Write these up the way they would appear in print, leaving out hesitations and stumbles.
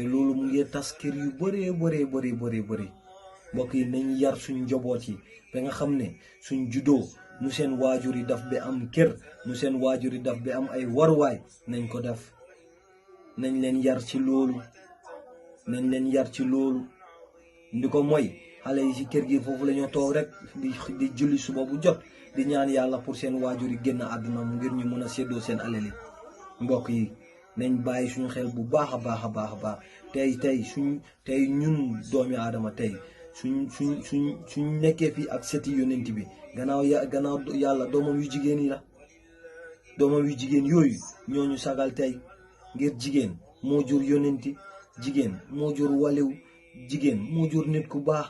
te loolu mu ngi tas kër yu bëree mbokk yi nañ yar suñ njaboot yi ba nga xam ne suñ juddoo nu seen waajur yi daf bi am kër nu seen waajur yi daf bi am ay waruwaay nañ ko def nañ leen yar ci loolu ndi ko mooy xale yi ci kër gi foofu la ñoo toog rek di julli suba bu jot di ñaan yàlla pour seen waajur yi génn àdduna mu ngir ñu mën a séddoo seen alal yi mbokk yi nañ bàyyi suñu xel bu baax a baax tey ñun doomi aadama tey suñ nekkee fii ak seti yonent bi gannaaw yàlla doomam yu jigéen yi la doomam yu jigéen yooyu ñooñu sagal tey ngir jigéen moo jur yonenti jigéen moo jur waliw jigéen moo jur nit ku baax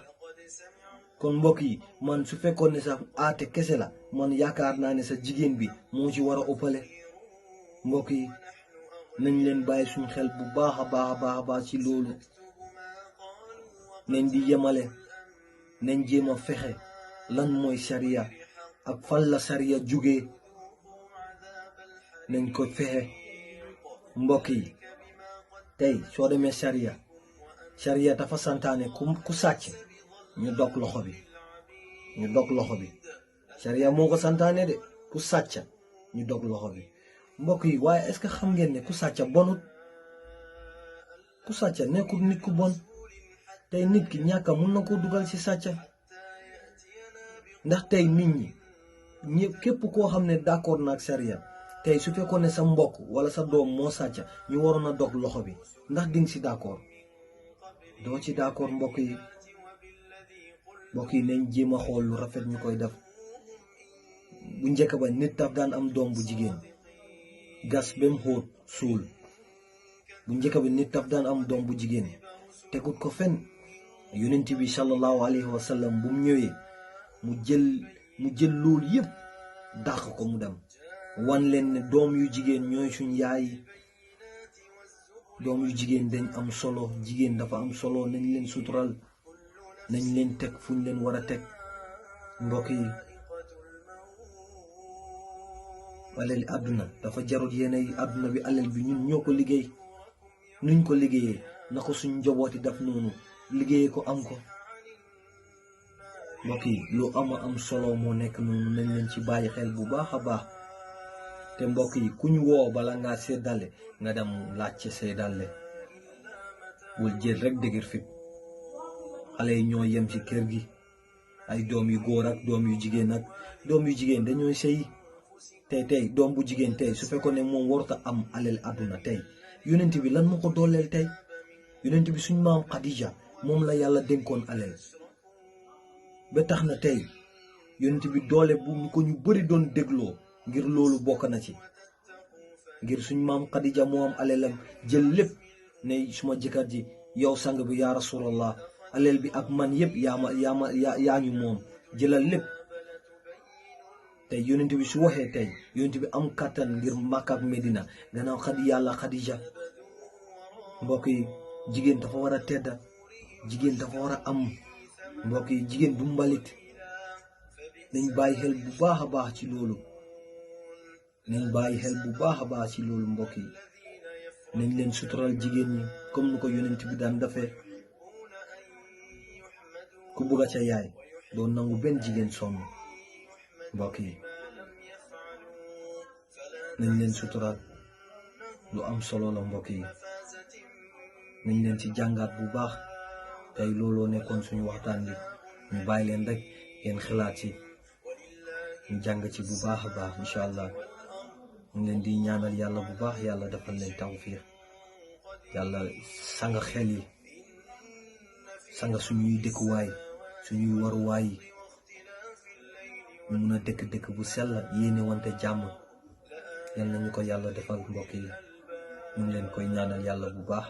kon mbokk yi man su fekkoon ne sax aate kese la man yaakaar naa ne sa jigéen bi moo ci war a ëppale mbokk yi nañ leen bàyyi suñ xel bu baax a baax ci loolu nañ di yemale nañ jéem a fexe lan mooy sariya ak fan la sariya jugee nañ ko fexe mbokk yi tey soo demee sariya dafa santaane ku sàcc ñu dog loxo bi sariya moo ko santaane de ku sàcc ñu dog loxo bi mbokk yi waaye est-ce que xam ngeen ne ku sàcc bonut ku sàcc nekkul nit ku bon tey nit ki ñàkka mun na koo dugal ci sàcca ndax tey nit ñi ñëpp képp koo xam ne d'accord na ak sariya tey su fekkoon ne sa mbokk wala sa doom moo sàcca ñu waroon a dog loxo bi ndax dinga ci d'accord doo ci d'accord mbokk yi nañ jéem a xool lu rafet ñu koy def bu njëkk ba nit daf daan am doom bu jigéen gas bem xóot suul bu njëkk ba nit daf daan am doom bu jigéen tegut ko fen yonent bi sallallahu alayhi wa sallam bu mu ñëwee mu jël loolu yëpp dàq ko mu dem wan leen ne doom yu jigéen ñooy suñ yaay yi doom yu jigéen dañ am solo jigéen dafa am solo nañ leen sutural nañ leen teg fuñ leen war a teg mbokk yi alal àdduna dafa jarut yéenay àdduna bi alal bi ñun ñoo ko liggéey nuñ ko liggéeyee na ko suñ njabooti daf noonu liggéeyee ko am ko mbokk yi lu am solo moo nekk noonu nañ leen ci bàyyi xel bu baax a baax te mbokk yi kuñ woo bala ngaa seddale nga dem laajte seddale bul jël rek dëgër fit xale yi ñoo yem ci kër gi ay doom yu góor ak doom yu jigéen ak doom yu jigéen dañooy sëy tey doom bu jigéen tey su fekkoon ne moom warta am alal àdduna tey yonent bi lan moo ko dooleel tey yonent bi suñ maam Khadija moom la yàlla dénkoon alal ba tax na tey yonent bi doole bu ko ñu bëri doon dégloo ngir loolu bokk na ci ngir suñ maam Khadija moo am alalam jël lépp ne suma jëkkër ji yow sang bi yaa rasulallah alal bi ak man yëpp yaa ñu moom jëlal lépp tey yonent bi su waxee tey yonent bi am kàttan ngir Makka ak Medina gannaaw Khadija mbokk yi jigéen dafa war a tedda jigéen dafa war a am mbokk yi jigéen du mbalit nañ bàyyi xel bu baax a baax ci loolu mbokk yi nañ leen sutural jigéen ñi comme nu ko yonent bi daan defee ku bugga ca yaay doo nangu benn jigéen sonn mbokk yi nañ leen sutural lu am solo la mbokk yi nañ leen ci jàngaat bu baax tey looloo nekkoon suñu waxtaan bi ñu bàyyi leen rek ngeen xalaat ci ñu jàng ci bu baax a baax incha allah ñu leen di ñaanal yàlla bu baax yàlla defal leen tawfiix yàlla sanga xel yi sanga suñuy dëkkuwaay suñuy waruwaay yi ñu mun a dëkk bu sell yéene wante jàmm yal nañu ko yàlla defal mbokk yi ñu ngi leen koy ñaanal yàlla bu baax